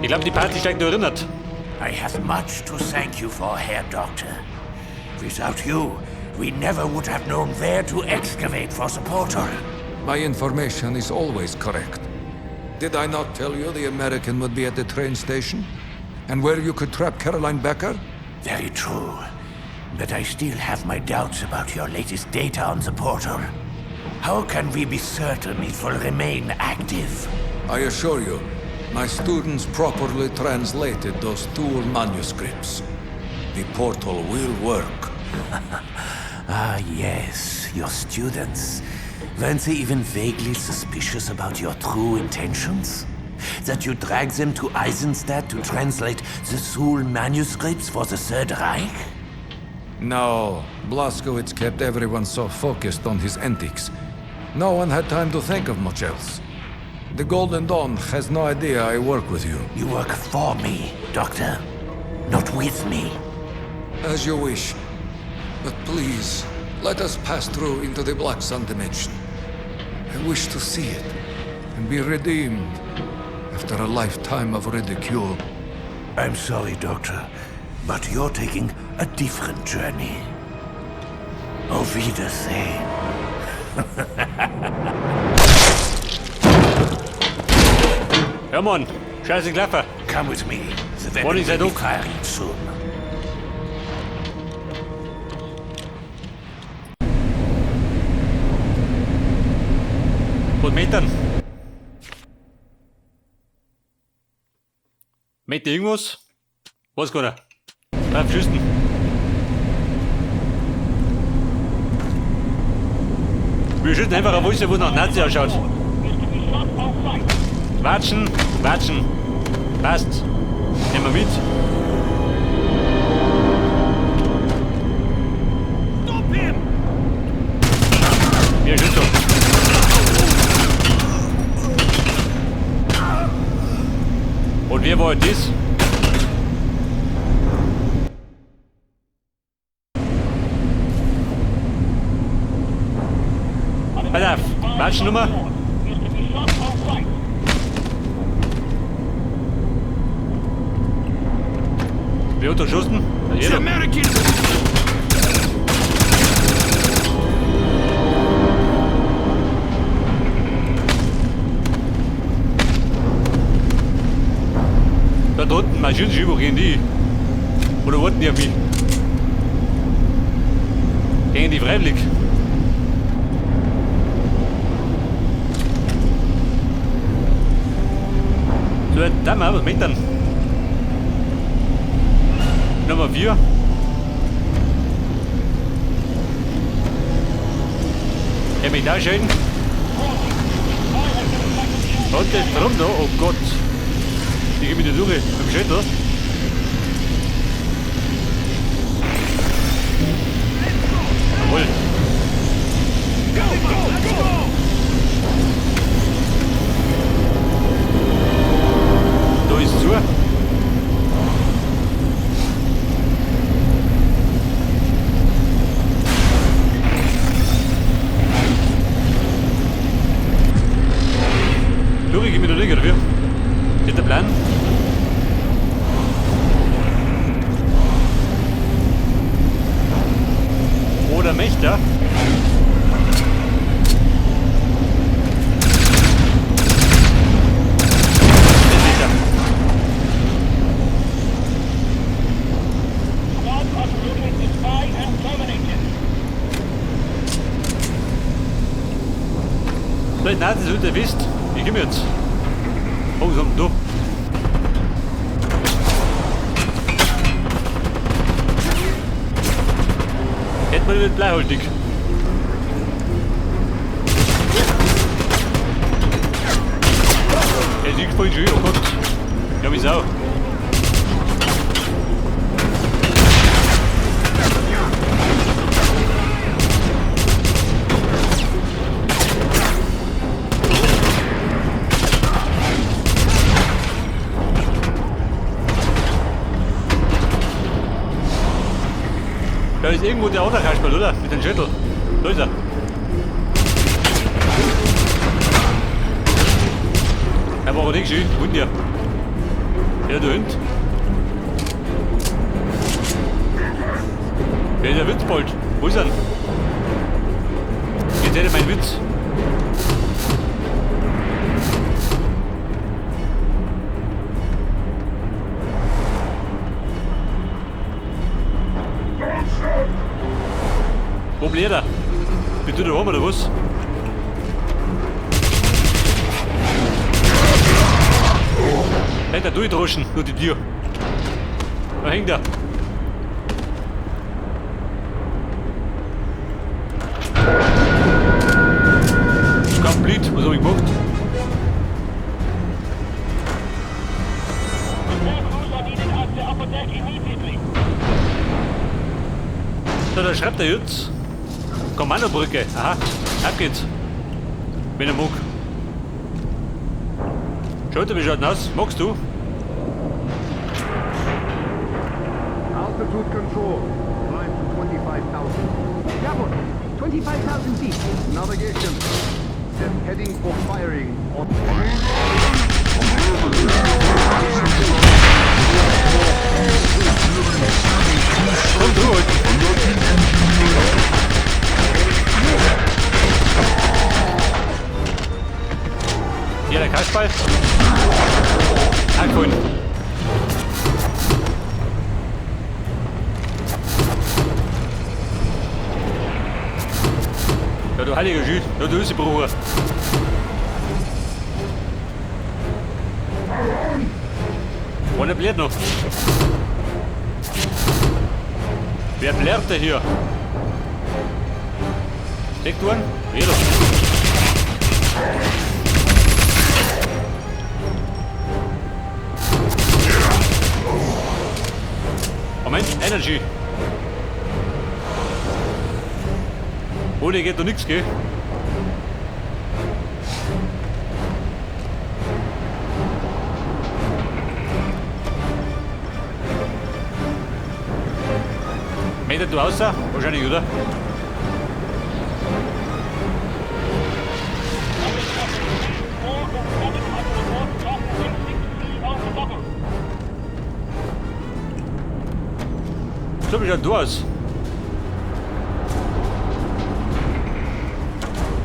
Ich glaube, die Party steigt nur erinnert. I have much to thank you for, Herr Doctor. Without you, we never would have known where to excavate for the portal. My information is always correct. Did I not tell you the American would be at the train station? And where you could trap Caroline Becker? Very true. But I still have my doubts about your latest data on the portal. How can we be certain it will remain active? I assure you, my students properly translated those two manuscripts. The portal will work. Ah, yes, your students. Weren't they even vaguely suspicious about your true intentions? That you dragged them to Eisenstadt to translate the Thule manuscripts for the Third Reich? No, Blaskowitz kept everyone so focused on his antics. No one had time to think of much else. The Golden Dawn has no idea I work with you. You work for me, Doctor, not with me. As you wish. But please, let us pass through into the Black Sun dimension. I wish to see it and be redeemed after a lifetime of ridicule. I'm sorry, Doctor, but you're taking a different journey. Auf Wiedersehen. Ja, Mann. Scheiße Klaffer. Come with me. The weapon Morning, will be Zadok. firing soon. Und Metern. Meter irgendwas? Was kann er? Bleib schüssen. Wir schütten einfach auf alles, wo nach Nazi ausschaut. Watschen, watschen. Passt. Nehmen wir mit. Hier, schützt doch. Und wer war das? Pass auf, Watschennummer. Wer hat da geschossen? Jeder. Da drunten Maschinenschiebe gehen die. Oder warten die auf mich? Gehen die freiwillig? So, dann mal was mit dann. Nummer 4. Er mich da schön. Und das drum da, oh Gott. Ich geh mit der Suche, beim Schädel. Jawohl. Da ist es zu. Du, ich geh mit der Liga dafür. Das ist der Plan. Oder Mächter. So, nein, das ist der Wist. Ich geh mir jetzt. Oh, so, du. Hätten wir nicht bleihaltig. Er liegt voll schön, oh Gott. Ja, wie Sau. Da ist irgendwo der Autokasperl, oder? Mit dem Schüttel. Da ist er. Er war auch nicht schön. Und ja. Ja, du Hund. Wer ist der Witzbold? Wo ist er denn? Jetzt hätte mein Witz. Wo bleibt er? Bist du da oben oder was? Hätte er durchdroschen, nur die Tür. Da hängt er. Komplett, was hab ich gemacht? So, da schreibt er jetzt. Kommandobrücke. Aha, ab geht's. Wenn er mag. Schaut, wie schaut aus? Magst du? Altitude control. Climb to 25,000. Jawohl, 25,000 feet. Navigation. Set heading for firing on... Komm durch! Hier der Kasperl. Angefangen. Ja, du heiliger Schüt. Ja, du bist Bruder. Ohne blärt noch. Wer blärt denn hier? Steckt du an? Jeder. Moment, Energy. Ohne geht doch nichts, gell? Meter du außer? Wahrscheinlich, oder? So wie schaut du aus?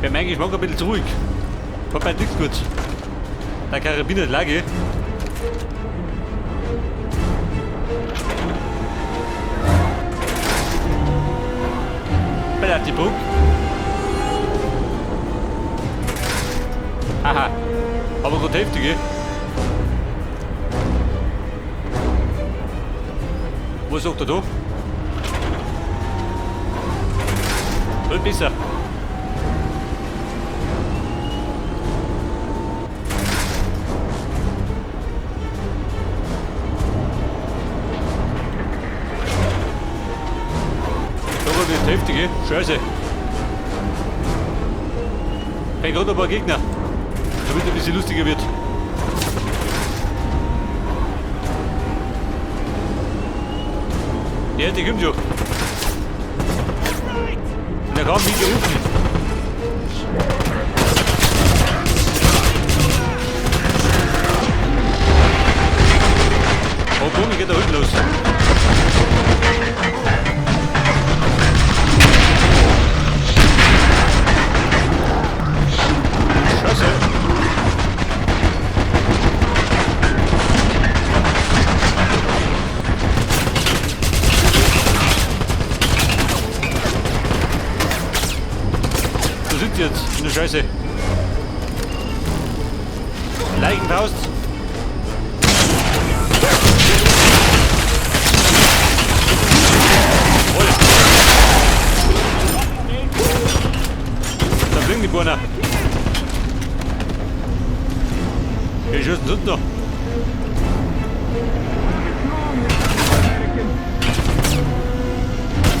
Bei meinem Geschmack ein bisschen zu ruhig. Kommt bei nichts gut. Der Karabiner Lage. Bei der die Brücke. Aha. Aber gut heftige. Was sagt er da? Wird besser. Da wird heftige. Scheiße. Hey, gerade ein paar Gegner. Damit es ein bisschen lustiger wird. Ja, die kommt schon. Und er kam wie gerufen. Oh, komm, geht da hinten los. Scheiße. Wo sind die jetzt? In der Scheiße. Leichenfaust. Da fliegen die Burner. Wie schießen sind noch?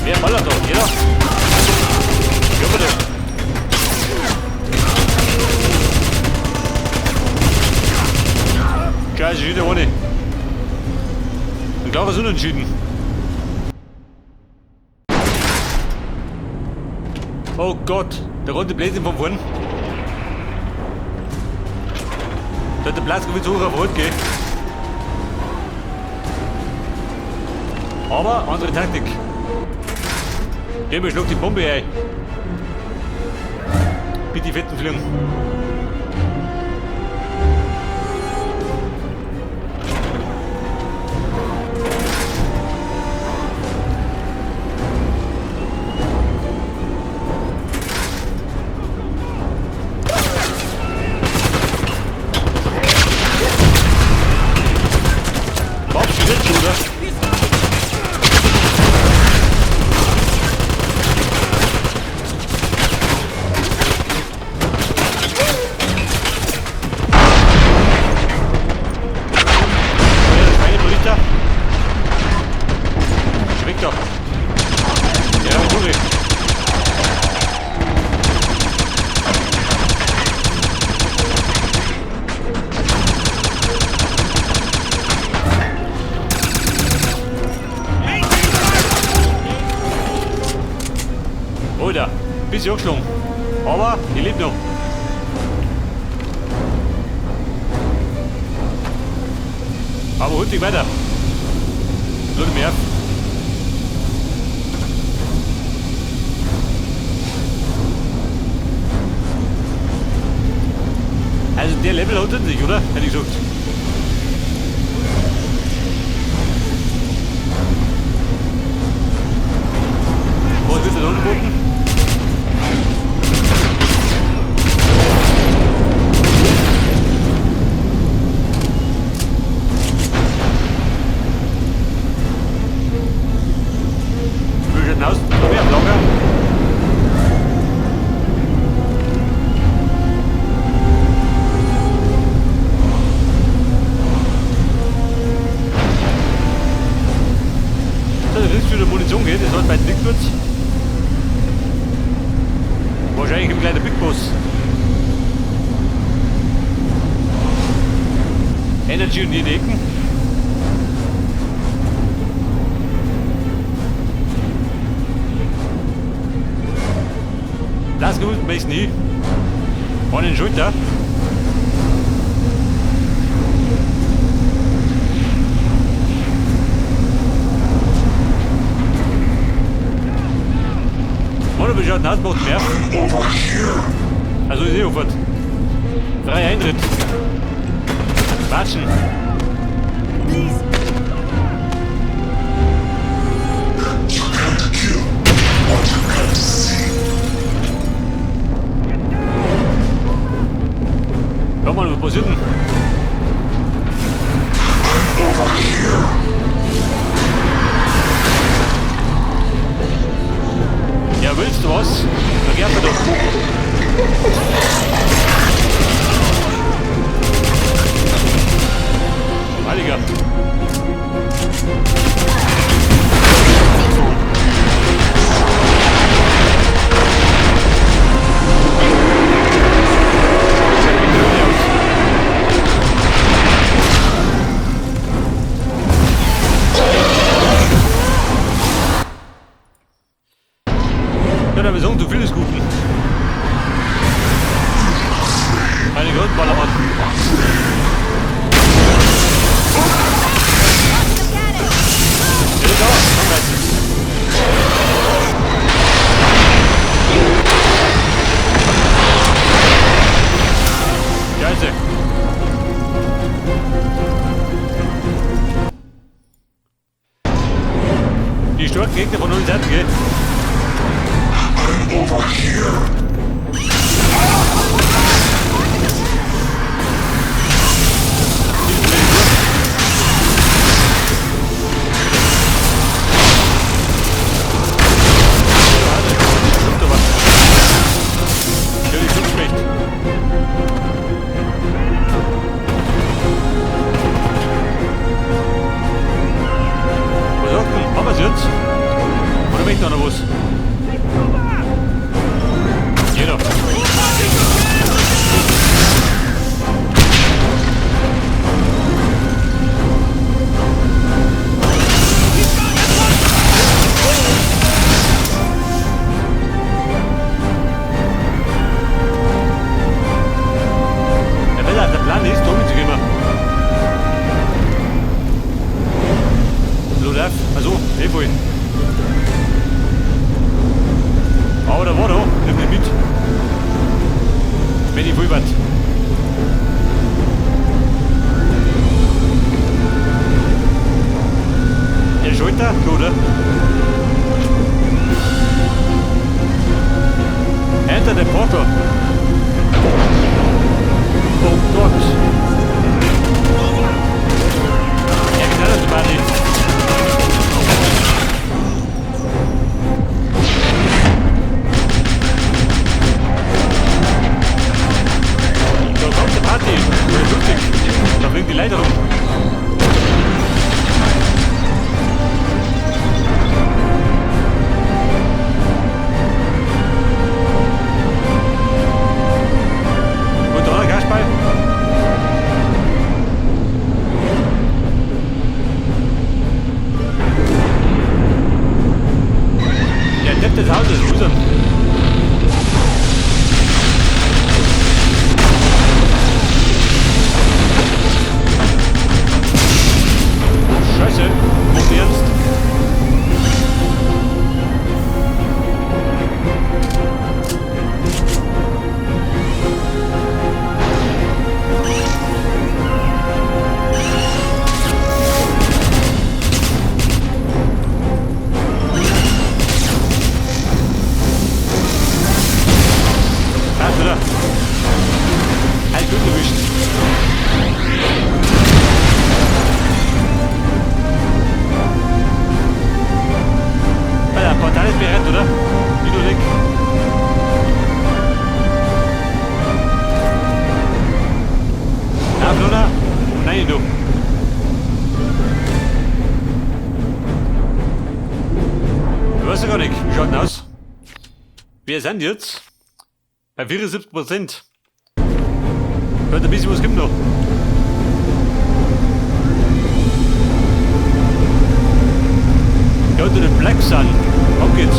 Wer ballert da? Jeder? Ja, bitte. Scheiße, ich wieder ohne. Ein klares Unentschieden. Oh Gott, der rote Bläschen von vorn. Da hat der Platz wieder hoch auf Rot gehen. Aber andere Taktik. Gehen wir schluck die Bombe ein. Bitte die Fetten fliegen. Oder, bisschen angeschlagen. Aber ich lebe noch. Aber holt dich weiter. Nur mehr. Also der Level hat er nicht, oder? Hätte ich gesagt. Was wird er da angeboten? Aus, noch mehr Lager. So, da kriegst du wieder Munition geht, das hat bald nicht kurz. Wahrscheinlich im kleinen Big Boss. Energy und die Ecken. Das gut, weiß nie. An den Schulter. Oder beschaut Hass macht mehr. Also ist eh sofort. Freier Eintritt. Watschen. Komm mal, was passiert denn? Ja, willst du was? Dann gern doch. Heiliger. Wir sagen, du findest Guten. Eine Grundballermann. Ja, da, komm rein. Scheiße. Die starken Gegner von allen Seiten, gell? Over here. Was sagt denn? Haben wir es jetzt? Oder möchte wenn ich will was. Der Schulter, oder? Enter the portal. Oh Gott. Ja, genau das war nicht. So, kommt die Party. Lustig. Da bringt die Leiter rum. Des Hauses, Loser. Scheiße, nicht ernst. Halt gut erwischt. Alter, Portal ist bereit, oder? Wie du weg. Ab, oder? Nein, du. Du weißt ja gar nicht. Wie schaut denn aus? Wir sind jetzt bei 74%. Hört ein bisschen, was gibt noch. Go to the Black Sun. Auf geht's.